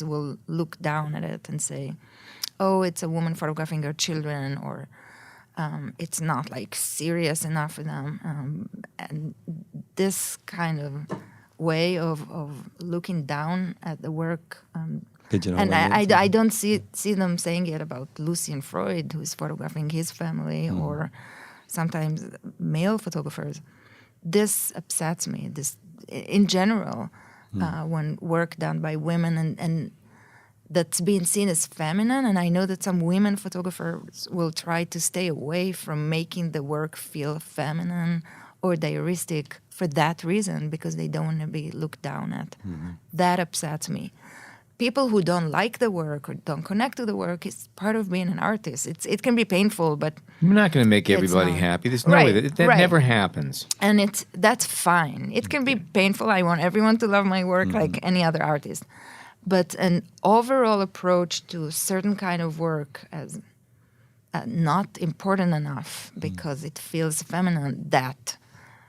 will look down at it and say, oh, it's a woman photographing her children, or it's not like serious enough for them. And this kind of way of looking down at the work, and I don't see them saying it about Lucian Freud, who's photographing his family, or sometimes male photographers. This upsets me. This, in general, when work done by women and that's being seen as feminine, and I know that some women photographers will try to stay away from making the work feel feminine or diaristic for that reason, because they don't want to be looked down at. That upsets me. people who don't like the work or don't connect to the work is part of being an artist. It can be painful, but You're not going to make everybody not. happy. There's no way that Right. never happens. and that's fine. It can be painful. I want everyone to love my work like any other artist, but an overall approach to a certain kind of work as not important enough because it feels feminine, that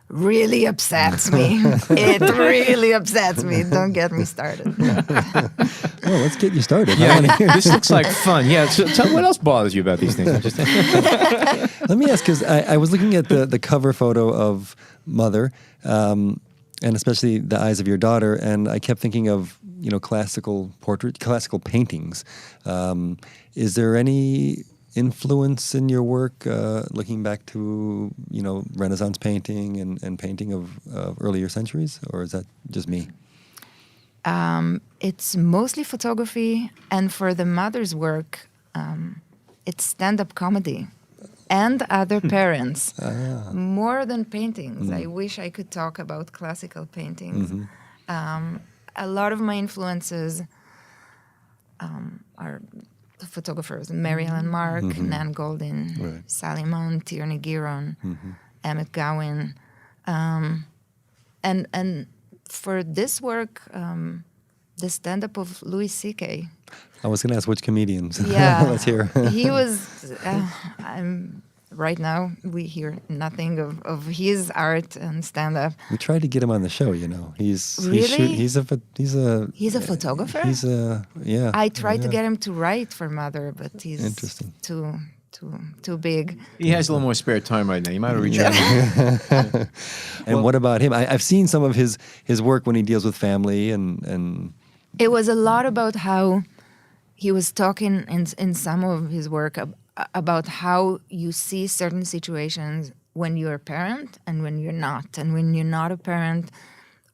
really upsets me. It really upsets me. Don't get me started. Well, let's get you started. Yeah, this looks like fun. Yeah, so tell what else bothers you about these things? Let me ask, because I was looking at the cover photo of Mother, and especially the eyes of your daughter, and I kept thinking of classical paintings. Is there any influence in your work, looking back to Renaissance painting and painting of earlier centuries, or is that just me? It's mostly photography, and for the mother's work, it's stand-up comedy and other parents, more than paintings. I wish I could talk about classical paintings. A lot of my influences are the photographers: Mary Ellen Mark, Nan Goldin, Sally Munn, Tierney Giron, Emmett Gowan, and for this work, the stand-up of Louis C.K. I was going to ask which comedians. Yeah, Let's hear. He was. Right now, we hear nothing of his art and stand-up. We tried to get him on the show. He's Really? He's a photographer. Yeah. I tried to get him to write for Mother, but he's Interesting. too big. He has a little more spare time right now. You might have reached out. And what about him? I've seen some of his work when he deals with family and. It was a lot about how he was talking in some of his work about how you see certain situations when you're a parent and when you're not. And when you're not a parent,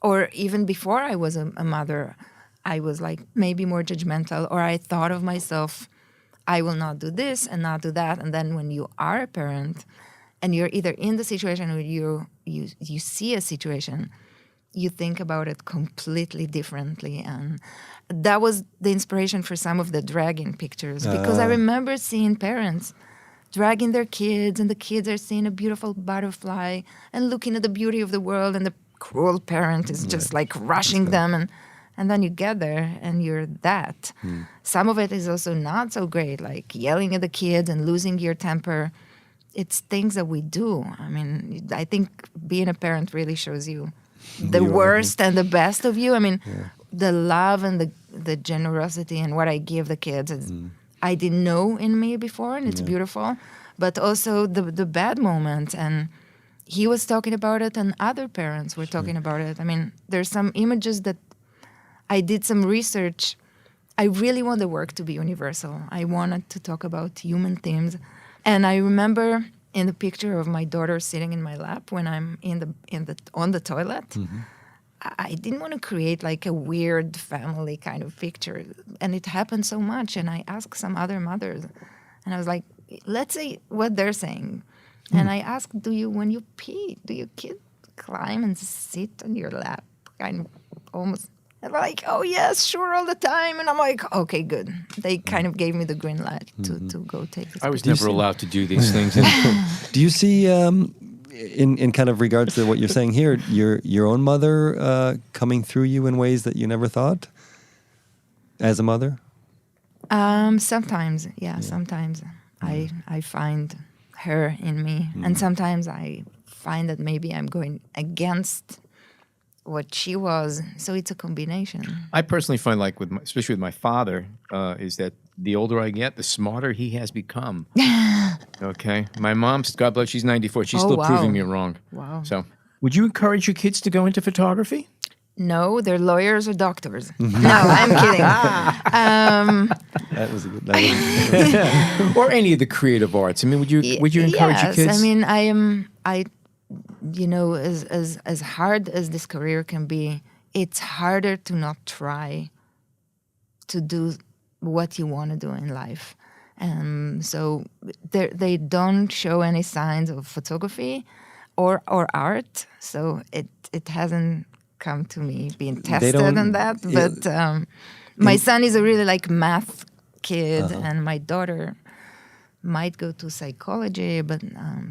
or even before I was a mother, I was like maybe more judgmental, or I thought of myself, I will not do this and not do that. And then when you are a parent and you're either in the situation or you see a situation, you think about it completely differently. And that was the inspiration for some of the dragging pictures, because I remember seeing parents dragging their kids, and the kids are seeing a beautiful butterfly and looking at the beauty of the world, and the cruel parent is just like rushing them, and then you get there and you're that. Some of it is also not so great, like yelling at the kids and losing your temper. It's things that we do. I mean, I think being a parent really shows you the worst and the best of you. I mean, the love and the generosity and what I give the kids is, I didn't know in me before, and it's beautiful. But also the bad moments, and he was talking about it, and other parents were talking about it. I mean, there's some images that I did some research. I really want the work to be universal. I wanted to talk about human themes, and I remember in the picture of my daughter sitting in my lap when I'm on the toilet. I didn't want to create like a weird family kind of picture, and it happened so much. And I asked some other mothers, and I was like, let's say what they're saying. And I asked, when you pee, do your kid climb and sit on your lap, kind of almost? And they're like, oh yes, sure, all the time. And I'm like, okay, good. They kind of gave me the green light to go take this. I was never allowed to do these things. Do you see, in kind of regards to what you're saying here, your own mother coming through you in ways that you never thought as a mother? Sometimes, sometimes I find her in me, and sometimes I find that maybe I'm going against what she was. So it's a combination. I personally find, like, especially with my father, is that the older I get, the smarter he has become. Okay? My mom's, God bless, she's 94. She's still proving me wrong. Wow. So, would you encourage your kids to go into photography? No, they're lawyers or doctors. No, I'm kidding. That was a good. Or any of the creative arts. I mean, would you encourage your kids? I mean, as hard as this career can be, it's harder to not try to do what you want to do in life. So they don't show any signs of photography or art. So it hasn't come to me being tested on that. But My son is a really like math kid, and my daughter might go to psychology, but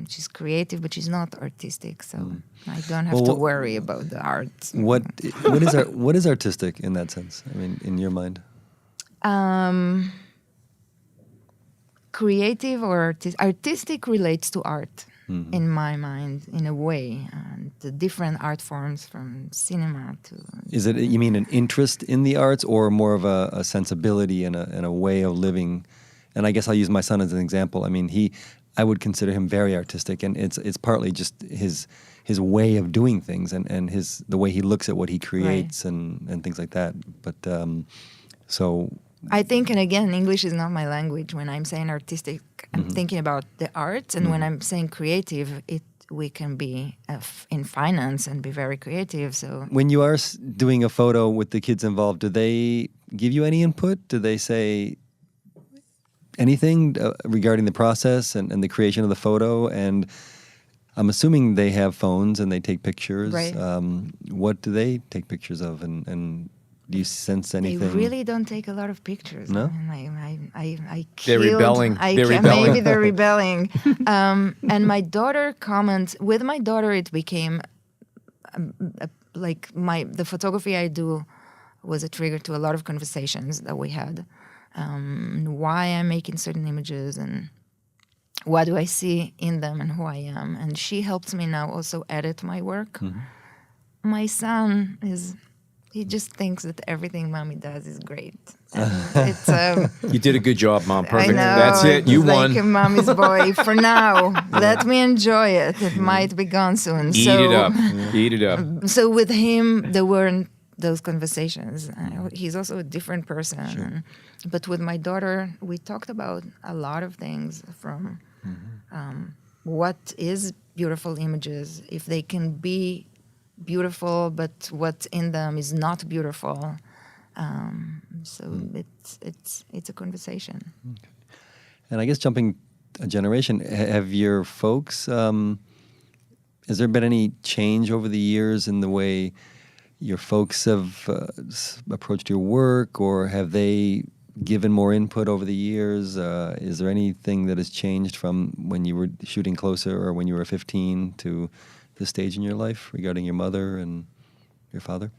she's creative, but she's not artistic, so I don't have to worry about the art. What is artistic in that sense? I mean, in your mind? Creative or artistic relates to art in my mind, in a way. The different art forms from cinema to... Is it, you mean an interest in the arts or more of a sensibility and a way of living? And I guess I'll use my son as an example. I mean, I would consider him very artistic, and it's partly just his way of doing things and the way he looks at what he creates and things like that. But so... I think, and again, English is not my language. When I'm saying artistic, I'm thinking about the arts, and when I'm saying creative, we can be in finance and be very creative. So when you are doing a photo with the kids involved, do they give you any input? Do they say anything regarding the process and the creation of the photo? And I'm assuming they have phones and they take pictures. Right. What do they take pictures of? And do you sense anything? They really don't take a lot of pictures. No? I They're killed, rebelling. Maybe they're rebelling. And my daughter comments. With my daughter, it became the photography I do was a trigger to a lot of conversations that we had. Why I'm making certain images and what do I see in them and who I am. And she helps me now also edit my work. My son he just thinks that everything mommy does is great. It's You did a good job, Mom. Perfect. I know, That's it. You it's won. like a mommy's boy for now. Let me enjoy it. It might be gone soon. Eat it up. Eat it up. So with him, there weren't those conversations. He's also a different person. Sure. But with my daughter, we talked about a lot of things from what is beautiful images, if they can be beautiful, but what's in them is not beautiful. So it's a conversation. Okay. And I guess jumping a generation, have your folks, has there been any change over the years in the way your folks have approached your work, or have they given more input over the years? Is there anything that has changed from when you were shooting closer or when you were 15 to this stage in your life regarding your mother and your father?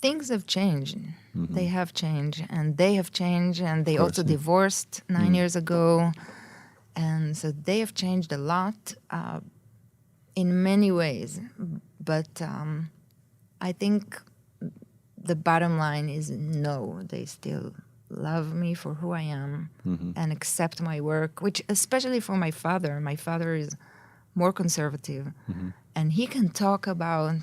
Things have changed. They have changed, and they have changed, and they also divorced 9 years ago. And so they have changed a lot in many ways. But I think the bottom line is no, they still love me for who I am and accept my work, which especially for my father. My father is more conservative, and he can talk about,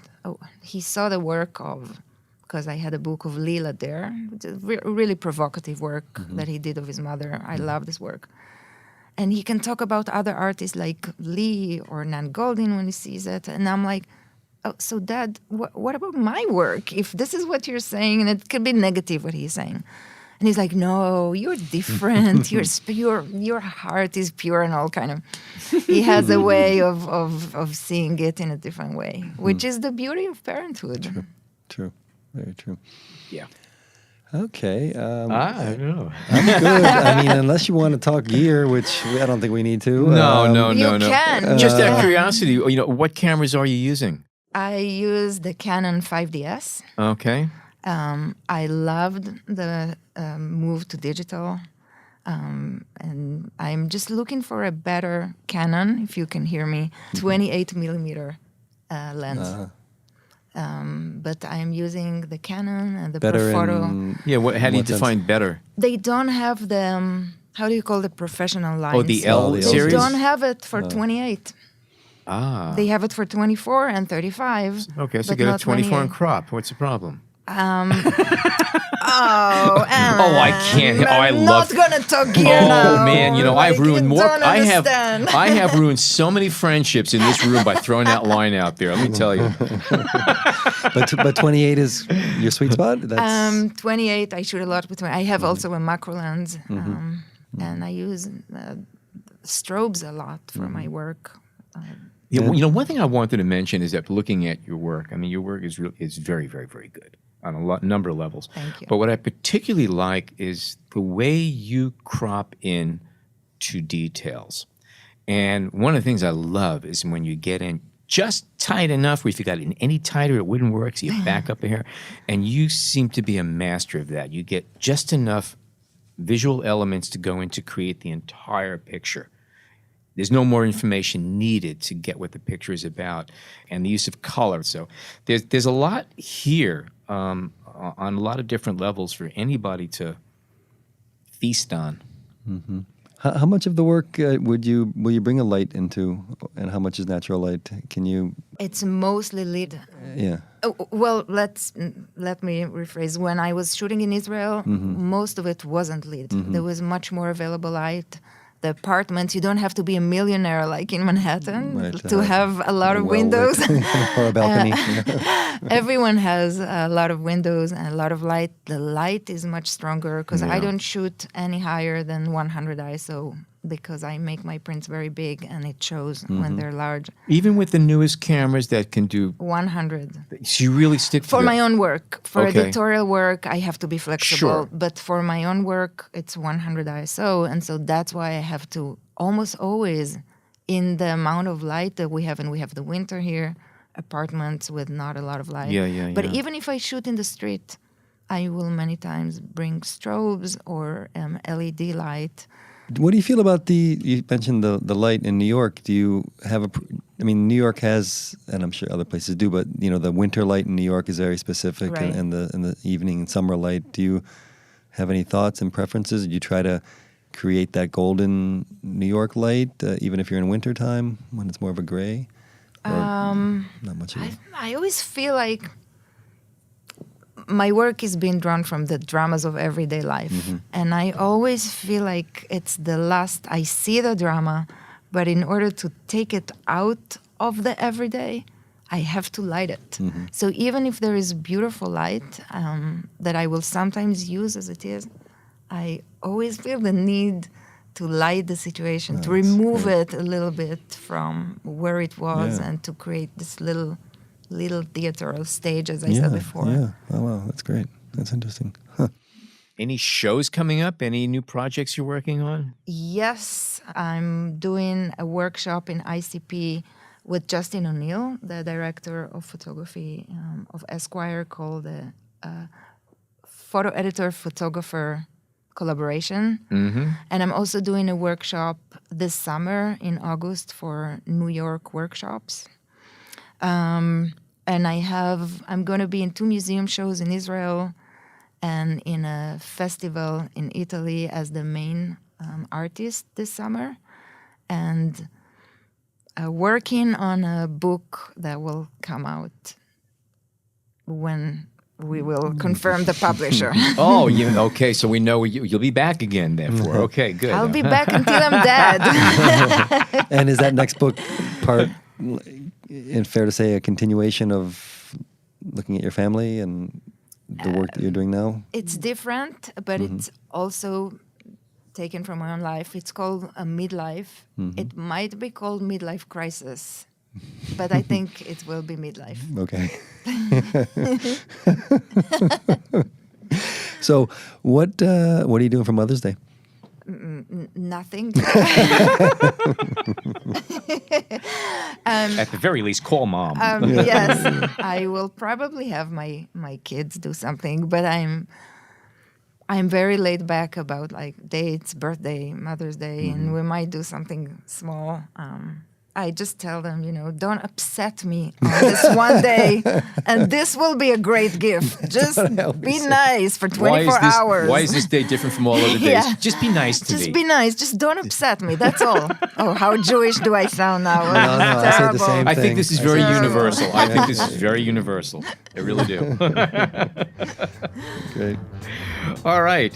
he saw the work of, because I had a book of Lila there, which is really provocative work that he did of his mother. I love this work. And he can talk about other artists like Lee or Nan Goldin when he sees it. And I'm like, oh, so Dad, what about my work? If this is what you're saying, and it could be negative what he's saying. And he's like, no, you're different. Your heart is pure and all kind of. He has a way of seeing it in a different way, which is the beauty of parenthood. True. Very true. Yeah. Okay. I don't know. I'm good. I mean, unless you want to talk gear, which I don't think we need to. No. You can. Just out of curiosity, what cameras are you using? I use the Canon 5DS. Okay. I loved the move to digital. And I'm just looking for a better Canon, if you can hear me, 28 millimeter lens. But I'm using the Canon and the better Profoto. Yeah, how do you define better? They don't have the, how do you call the professional lines? Oh, the L the series? They don't have it for 28. Ah. They have it for 24 and 35. Okay, so but get a not 24 and 28. crop. What's the problem? I can't. I'm love. not gonna talk gear now. Oh man, I've Like, ruined you more. don't understand. I have ruined so many friendships in this room by throwing that line out there. Let me tell you. But 28 is your sweet spot? That's 28. I shoot a lot with. I have also a macro lens, and I use strobes a lot for my work. One thing I wanted to mention is that looking at your work, I mean, your work is very, very, very good. on a number of levels. Thank you. But what I particularly like is the way you crop in to details. And one of the things I love is when you get in just tight enough where if you got it any tighter, it wouldn't work, so you back up a hair. And you seem to be a master of that. You get just enough visual elements to go in to create the entire picture. There's no more information needed to get what the picture is about, and the use of color. So there's a lot here on a lot of different levels for anybody to feast on. Mm-hmm. How much of the work will you bring a light into, and how much is natural light? Can you? It's mostly lit. Yeah. Well, let me rephrase. When I was shooting in Israel, most of it wasn't lit. There was much more available light. The apartments, you don't have to be a millionaire like in Manhattan to have a lot of windows. Or a balcony. Everyone has a lot of windows and a lot of light. The light is much stronger because I don't shoot any higher than 100 ISO because I make my prints very big and it shows when they're large. Even with the newest cameras that can do 100. So you really stick to For my own work. For Okay. editorial work, I have to be flexible. Sure. But for my own work, it's 100 ISO. And so that's why I have to almost always, in the amount of light that we have, and we have the winter here, apartments with not a lot of light. But even if I shoot in the street, I will many times bring strobes or LED light. What do you feel about you mentioned the light in New York. Do you have New York has, and I'm sure other places do, but the winter light in New York is very specific, Right. and the evening and summer light. Do you have any thoughts and preferences? Do you try to create that golden New York light, even if you're in winter time when it's more of a gray? Or not much of it? I always feel like my work is being drawn from the dramas of everyday life. And I always feel like it's the last, I see the drama, but in order to take it out of the everyday, I have to light it. So even if there is beautiful light that I will sometimes use as it is, I always feel the need to light the situation, to remove it a little bit from where it was and to create this little theater or stage, as I said before. Yeah. Oh, wow. That's great. That's interesting. Huh. Any shows coming up? Any new projects you're working on? Yes, I'm doing a workshop in ICP with Justin O'Neill, the director of photography of Esquire, called the Photo Editor Photographer Collaboration. And I'm also doing a workshop this summer in August for New York workshops. And I'm going to be in 2 museum shows in Israel and in a festival in Italy as the main artist this summer. And working on a book that will come out when we will confirm the publisher. Oh, okay. So we know you'll be back again, therefore. Okay, good. I'll be back until I'm dead. And is that next book part, and fair to say, a continuation of looking at your family and the work that you're doing now? It's different, but it's also taken from my own life. It's called a midlife. It might be called midlife crisis, but I think it will be midlife. Okay. So what are you doing for Mother's Day? Nothing. At the very least, call mom. Yes, I will probably have my kids do something, but I'm very laid back about like dates, birthday, Mother's Day, and we might do something small. I just tell them, don't upset me on this one day, and this will be a great gift. Just be nice for 24 hours. Why is this day different from all other days? Yeah. Just be nice to me. Just be nice. Just don't upset me. That's all. Oh, how Jewish do I sound now? No, I say the same I think thing. this is very universal. I think this is very universal. I really do. Great. All right.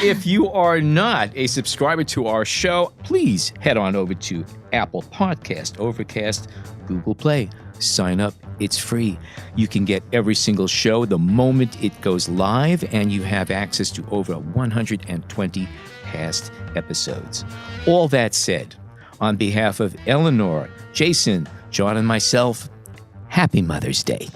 If you are not a subscriber to our show, please head on over to Apple Podcast, Overcast, Google Play. Sign up. It's free. You can get every single show the moment it goes live, and you have access to over 120 past episodes. All that said, on behalf of Elinor, Jason, John, and myself, happy Mother's Day.